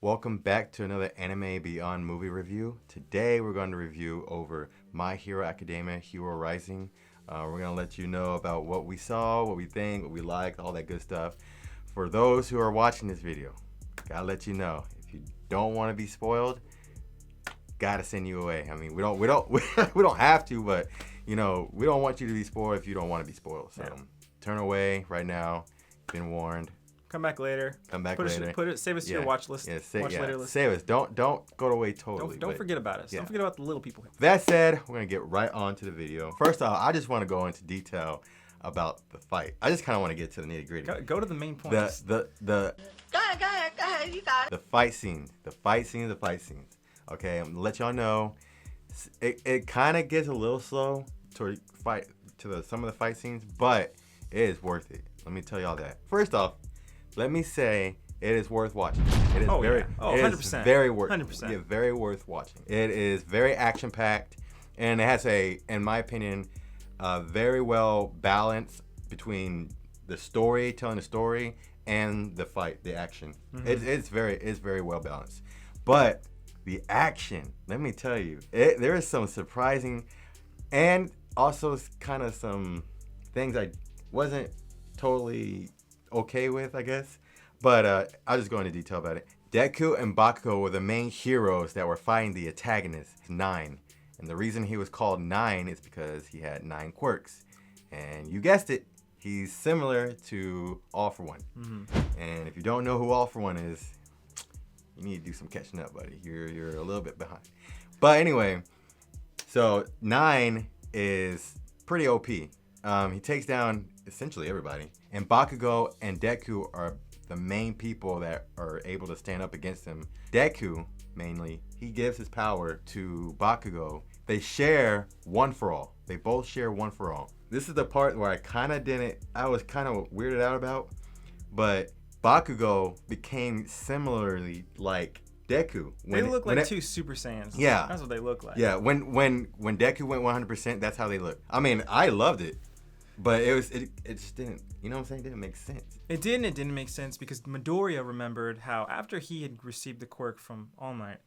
Welcome back to another Anime Beyond movie review. Today we're going to review over My Hero Academia Hero Rising. We're going to let you know about what we saw, what we think, what we liked, all that good stuff. For those who are watching this video, gotta let you know, if you don't want to be spoiled, gotta send you away. I mean, we don't we don't have to, but you know, we don't want you to be spoiled if you don't want to be spoiled. So turn away right now. Been warned. Come back later. Save us to your watch list. Later list. Save us. Don't go away totally. Don't forget about us. Don't forget about the little people. That said, we're gonna get right on to the video. First off, I just want to go into detail about the fight. I just kind of want to get to the nitty gritty. Go to the main points. The fight scenes. The fight scenes. Okay, I'm gonna let y'all know. It kind of gets a little slow to some of the fight scenes, but it is worth it. Let me tell y'all that. First off, let me say it is worth watching. It is 100%. Very worth. 100%. Yeah, very worth watching. It is very action packed, and it has in my opinion, very well balanced between the story, telling the story, and the fight, the action. Mm-hmm. It's very well balanced. But the action, let me tell you, there is some surprising, and also kind of some things I wasn't totally okay with, I guess. But I'll just go into detail about it. Deku and Bakugo were the main heroes that were fighting the antagonist, 9. And the reason he was called 9 is because he had 9 quirks. And you guessed it, he's similar to All For One. Mm-hmm. And if you don't know who All For One is, you need to do some catching up, buddy. You're a little bit behind. But anyway, so 9 is pretty OP. He takes down essentially everybody. And Bakugo and Deku are the main people that are able to stand up against him. Deku, mainly, he gives his power to Bakugo. They share one for all. They both share one for all. This is the part where I was kind of weirded out about, but Bakugo became similarly like Deku. They look like two Super Saiyans. Yeah. That's what they look like. Yeah, when Deku went 100%, that's how they look. I mean, I loved it. But it just didn't, you know what I'm saying? It didn't make sense. It didn't make sense because Midoriya remembered how after he had received the quirk from All Might,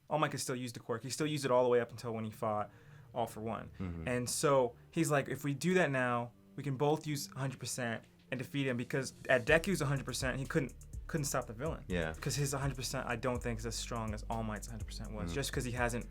All Might could still use the quirk. He still used it all the way up until when he fought All For One. Mm-hmm. And so he's like, if we do that now, we can both use 100% and defeat him, because at Deku's 100%, he couldn't stop the villain. Yeah. Because his 100% I don't think is as strong as All Might's 100% was, just because he hasn't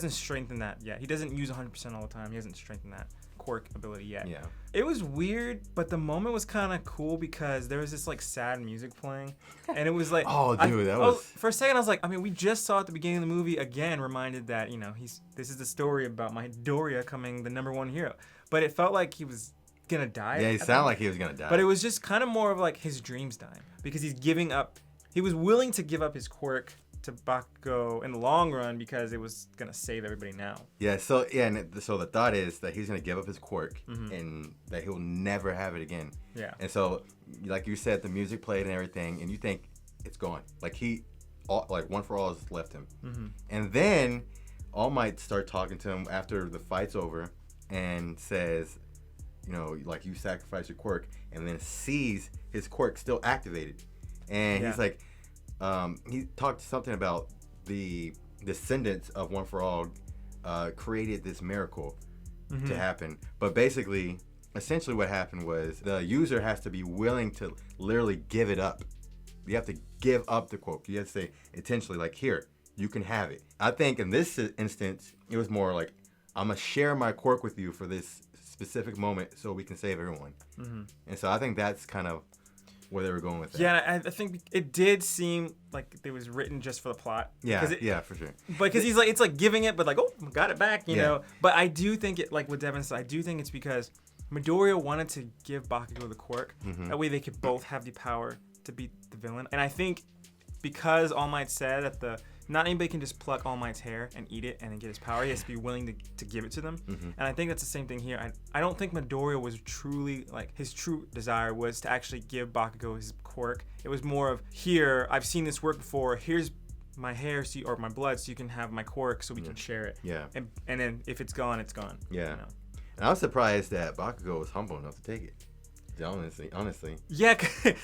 strengthened that yet. He doesn't use 100% all the time. He hasn't strengthened that quirk ability yet. Yeah. It was weird, but the moment was kind of cool because there was this like sad music playing, and it was like, for a second I was like, I mean, we just saw at the beginning of the movie again, reminded that, you know, this is the story about my Midoriya coming the #1 hero, but it felt like he was gonna die. Yeah, he sounded like he was gonna die. But it was just kind of more of like his dreams dying, because he was willing to give up his quirk to Bakugo in the long run because it was gonna save everybody now. Yeah. So the thought is that he's gonna give up his quirk, and that he'll never have it again. Yeah. And so, like you said, the music played and everything, and you think it's gone. Like One For All has left him. Mm-hmm. And then All Might start talking to him after the fight's over, and says, you know, like, you sacrificed your quirk, and then sees his quirk still activated, and he's like. He talked something about the descendants of One For All created this miracle to happen. But basically, essentially what happened was the user has to be willing to literally give it up. You have to give up the quirk. You have to say intentionally, like, here, you can have it. I think in this instance, it was more like, I'm going to share my quirk with you for this specific moment so we can save everyone. Mm-hmm. And so I think that's kind of where they were going with that. Yeah, I think it did seem like it was written just for the plot. Yeah, for sure. Because he's like, it's like giving it, but like, oh, got it back, you know. But I do think it, like what Devin said, I do think it's because Midoriya wanted to give Bakugo the quirk. Mm-hmm. That way they could both have the power to beat the villain. And I think because All Might said that not anybody can just pluck All Might's hair and eat it and then get his power. He has to be willing to give it to them. Mm-hmm. And I think that's the same thing here. I don't think Midoriya was truly, like, his true desire was to actually give Bakugo his quirk. It was more of, here, I've seen this work before. Here's my hair or my blood so you can have my quirk so we can share it. Yeah. And then if it's gone, it's gone. Yeah. You know? And I was surprised that Bakugo was humble enough to take it. honestly. Yeah,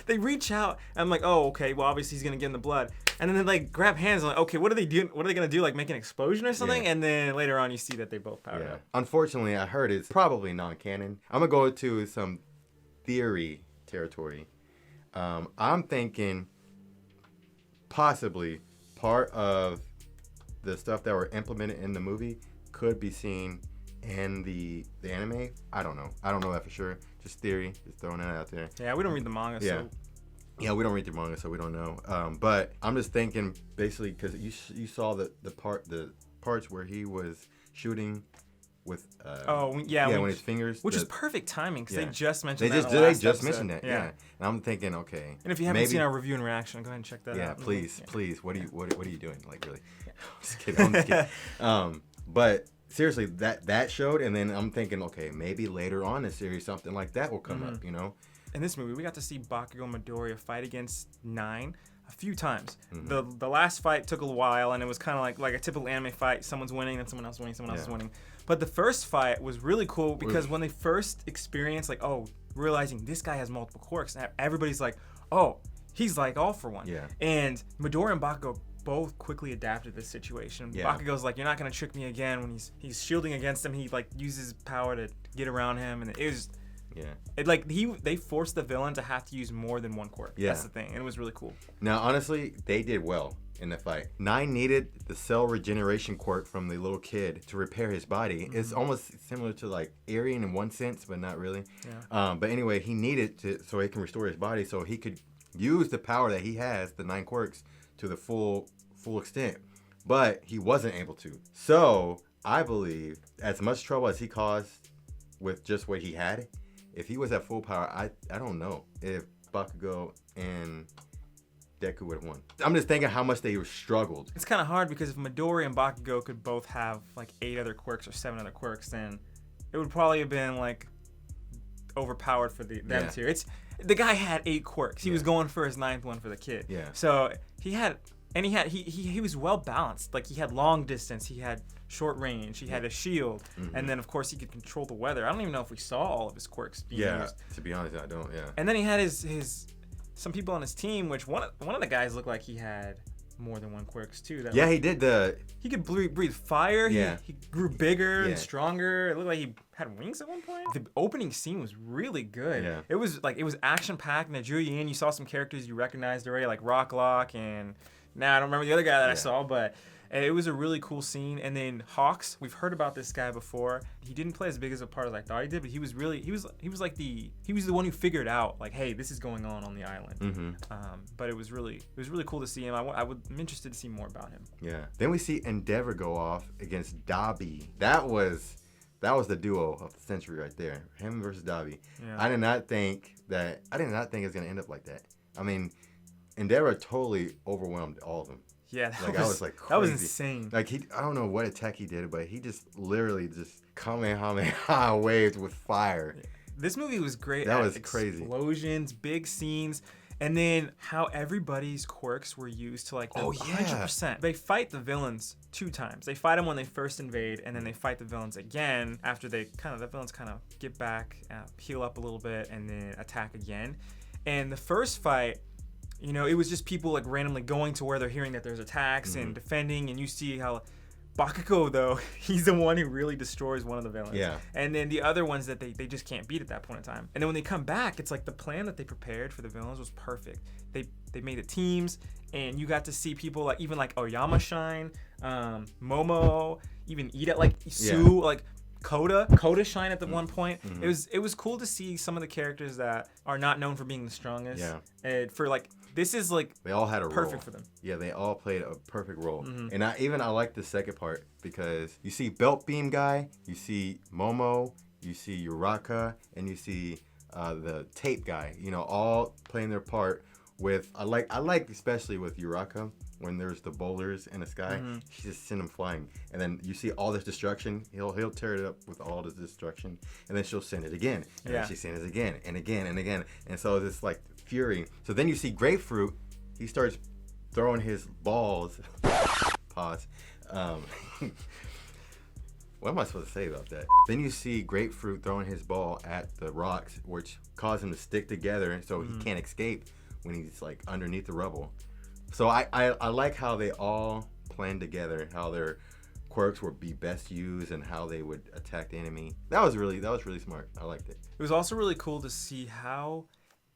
they reach out. And I'm like, oh, okay. Well, obviously he's gonna get in the blood, and then they like grab hands. I'm like, okay, what are they doing? What are they gonna do? Like make an explosion or something? Yeah. And then later on, you see that they both powered up. Unfortunately, I heard it's probably non-canon. I'm gonna go to some theory territory. I'm thinking possibly part of the stuff that were implemented in the movie could be seen in the anime. I don't know that for sure. Just theory, just throwing that out there. Yeah, we don't read the manga, so Yeah, we don't read the manga, so we don't know. But I'm just thinking, basically, because you saw the parts where he was shooting with when his fingers, which is perfect timing because they just mentioned mentioned that. Yeah, and I'm thinking, okay. And if you haven't seen our review and reaction, go ahead and check that out. Yeah, please. What are you doing? Like, really? I'm just kidding. But seriously, that showed, and then I'm thinking, okay, maybe later on in the series something like that will come up, you know. In this movie, we got to see Bakugo and Midoriya fight against Nine a few times. The last fight took a while, and it was kind of like a typical anime fight. Someone's winning, then someone else winning, someone else is winning. But the first fight was really cool because when they first experienced, realizing this guy has multiple quirks, everybody's like, oh, he's like all for one. Yeah. And Midoriya and Bakugo both quickly adapted to this situation. Yeah. Bakugo's like, you're not gonna trick me again. When he's shielding against him, he like uses power to get around him, and it was. Yeah. They forced the villain to have to use more than one quirk. Yeah. That's the thing. And it was really cool. Now, honestly, they did well in the fight. Nine needed the cell regeneration quirk from the little kid to repair his body. It's almost similar to like Arian in one sense, but not really. Yeah. But anyway, he needed to so he can restore his body so he could use the power that he has, the 9 quirks, to the full extent. But he wasn't able to. So I believe as much trouble as he caused with just what he had, if he was at full power, I don't know if Bakugo and Deku would have won. I'm just thinking how much they struggled. It's kind of hard because if Midori and Bakugo could both have like 8 other quirks or 7 other quirks, then it would probably have been like overpowered for them too. The guy had 8 quirks. He was going for his 9th one for the kid. Yeah. So he was well balanced. Like he had long distance, he had short range, he had a shield, and then of course he could control the weather. I don't even know if we saw all of his quirks being used. To be honest, I don't. Yeah. And then he had his some people on his team, which one of the guys looked like he had more than one quirks too. He did he could breathe fire. Yeah. He grew bigger and stronger. It looked like he had wings at one point. The opening scene was really good. Yeah. It was action packed and it drew you in. You saw some characters you recognized already, like Rocklock and I don't remember the other guy that I saw, but it was a really cool scene. And then Hawks, we've heard about this guy before. He didn't play as big as a part as I thought he did, but he was the one who figured out like, hey, this is going on the island. But it was really cool to see him. I'm interested to see more about him. Yeah. Then we see Endeavor go off against Dabi. That was the duo of the century right there. Him versus Dabi. Yeah. I did not think it was gonna end up like that. I mean, Endeavor totally overwhelmed all of them. Yeah, that was like crazy. That was insane. Like I don't know what attack he did, but he just literally just Kamehameha waved with fire. Yeah. This movie was great. That was crazy. Explosions, big scenes, and then how everybody's quirks were used to like 100%. They fight the villains 2 times. They fight them when they first invade, and then they fight the villains again after the villains kind of get back, heal up a little bit, and then attack again. And the first fight, it was just people like randomly going to where they're hearing that there's attacks and defending, and you see how Bakugo, though, he's the one who really destroys one of the villains. Yeah. And then the other ones that they just can't beat at that point in time. And then when they come back, it's like the plan that they prepared for the villains was perfect. They made the teams, and you got to see people like even like Oyama shine, Momo, even Ida, like Sue, like Koda shine at the one point. It was cool to see some of the characters that are not known for being the strongest. Yeah. And for like this is like they all had a perfect role. For them. Yeah, they all played a perfect role. And I like the second part because you see Belt Beam guy, you see Momo, you see Uraka, and you see the tape guy. All playing their part. I like especially with Uraka when there's the boulders in the sky, she just send them flying, and then you see all this destruction. He'll tear it up with all this destruction, and then she'll send it again, and then she sends it again and again and again, and so it's like fury. So then you see Grapefruit, he starts throwing his balls. Pause. What am I supposed to say about that? Then you see Grapefruit throwing his ball at the rocks, which cause him to stick together so he can't escape when he's like underneath the rubble. So I like how they all plan together, how their quirks would be best used and how they would attack the enemy. That was really smart. I liked it. It was also really cool to see how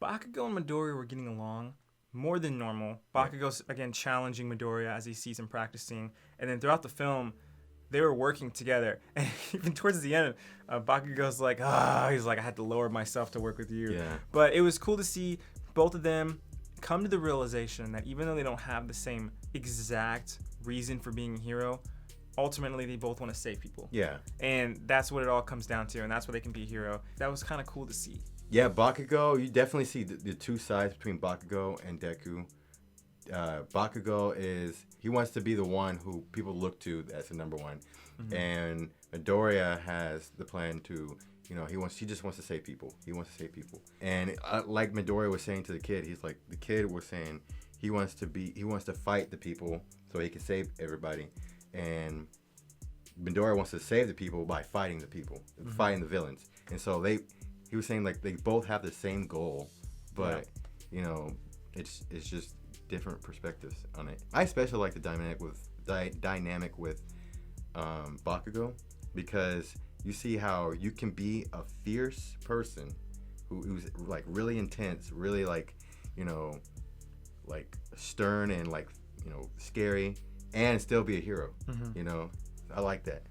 Bakugo and Midoriya were getting along more than normal. Bakugo's again challenging Midoriya as he sees him practicing, and then throughout the film, they were working together. And even towards the end, Bakugo's like, he's like, I had to lower myself to work with you. Yeah. But it was cool to see both of them come to the realization that even though they don't have the same exact reason for being a hero, ultimately they both want to save people. Yeah. And that's what it all comes down to, and that's why they can be a hero. That was kind of cool to see. Yeah, Bakugo, you definitely see the two sides between Bakugo and Deku. Bakugo he wants to be the one who people look to as the number one. And Midoriya has the plan to, he just wants to save people. He wants to save people. And like Midoriya was saying to the kid, the kid was saying he wants to fight the people so he can save everybody. And Midoriya wants to save the people by fighting the people, fighting the villains. And so he was saying like they both have the same goal, but it's just different perspectives on it. I especially like the dynamic with Bakugo, because you see how you can be a fierce person who's like really intense, really like stern and like scary, and still be a hero. I like that.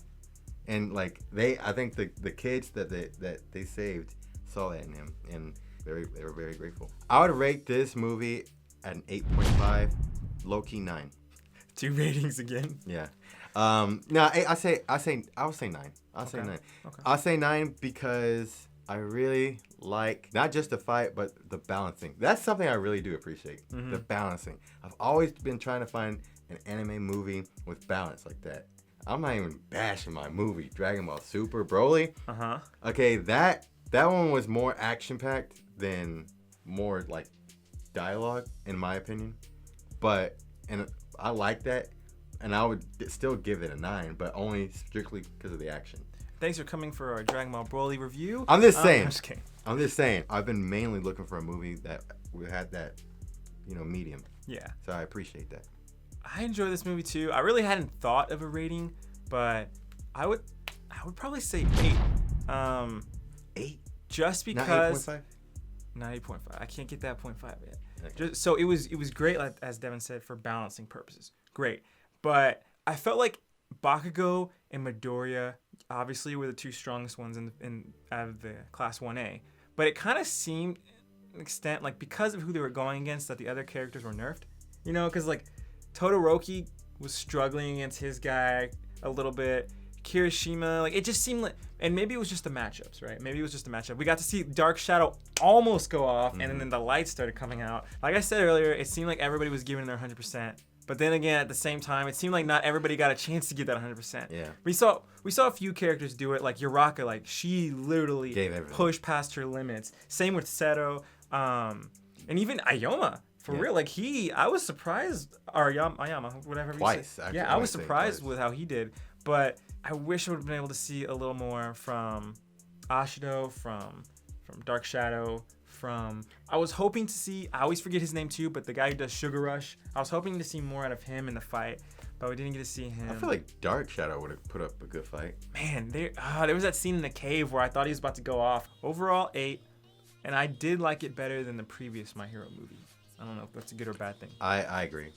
And like I think the kids that they saved saw that in him, and they were very grateful. I would rate this movie at an 8.5, low key 9. 2 ratings again. Yeah. No, I would say 9. I'll say 9. Okay. I'll say 9 because I really like not just the fight, but the balancing. That's something I really do appreciate. The balancing. I've always been trying to find an anime movie with balance like that. I'm not even bashing my movie, Dragon Ball Super Broly. Okay, that one was more action-packed than more like dialogue, in my opinion. And I like that, and I would still give it a 9, but only strictly because of the action. Thanks for coming for our Dragon Ball Broly review. I'm just saying. I'm just kidding. I'm just saying. I've been mainly looking for a movie that had that, medium. Yeah. So I appreciate that. I enjoy this movie too. I really hadn't thought of a rating, but I would probably say 8. 8? Just because. Not 8.5? Not 8.5. I can't get that 0.5 yet. Okay. So it was great, as Devin said, for balancing purposes. Great. But I felt like Bakugo and Midoriya obviously were the two strongest ones in out of the Class 1A. But it kind of seemed, to an extent, like because of who they were going against, that the other characters were nerfed. Because like Todoroki was struggling against his guy a little bit. Kirishima, like it just seemed like, and maybe it was just the matchups, right? Maybe it was just the matchup. We got to see Dark Shadow almost go off, and then the lights started coming out. Like I said earlier, it seemed like everybody was giving their 100%. But then again, at the same time, it seemed like not everybody got a chance to give that 100%. Yeah. We saw a few characters do it, like Uraka, like she literally pushed past her limits. Same with Seto, and even Ayoma. For real, like I was surprised, or Ayama, whatever. Twice, actually. Yeah, I was surprised with how he did, but I wish I would have been able to see a little more from Ashido, from Dark Shadow, I was hoping to see, I always forget his name too, but the guy who does Sugar Rush, I was hoping to see more out of him in the fight, but we didn't get to see him. I feel like Dark Shadow would have put up a good fight. Man, there was that scene in the cave where I thought he was about to go off. Overall, 8, and I did like it better than the previous My Hero movie. I don't know if that's a good or bad thing. I agree.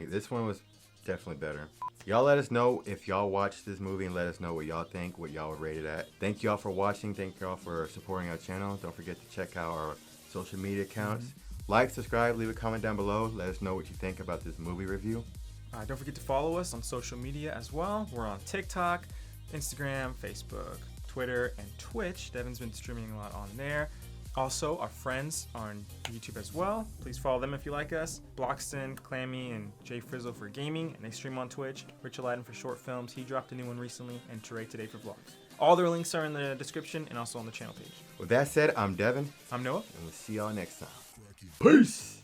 This one was definitely better. Y'all let us know if y'all watched this movie, and let us know what y'all think, what y'all would rate it at. Thank y'all for watching. Thank y'all for supporting our channel. Don't forget to check out our social media accounts. Like, subscribe, leave a comment down below. Let us know what you think about this movie review. Don't forget to follow us on social media as well. We're on TikTok, Instagram, Facebook, Twitter, and Twitch. Devin's been streaming a lot on there. Also, our friends are on YouTube as well. Please follow them if you like us. Bloxtun, Klamii, and Jfrizl for gaming, and they stream on Twitch. Richard Aladdin for short films. He dropped a new one recently, and Toure today for vlogs. All their links are in the description and also on the channel page. With that said, I'm Devin. I'm Noah. And we'll see y'all next time. Peace!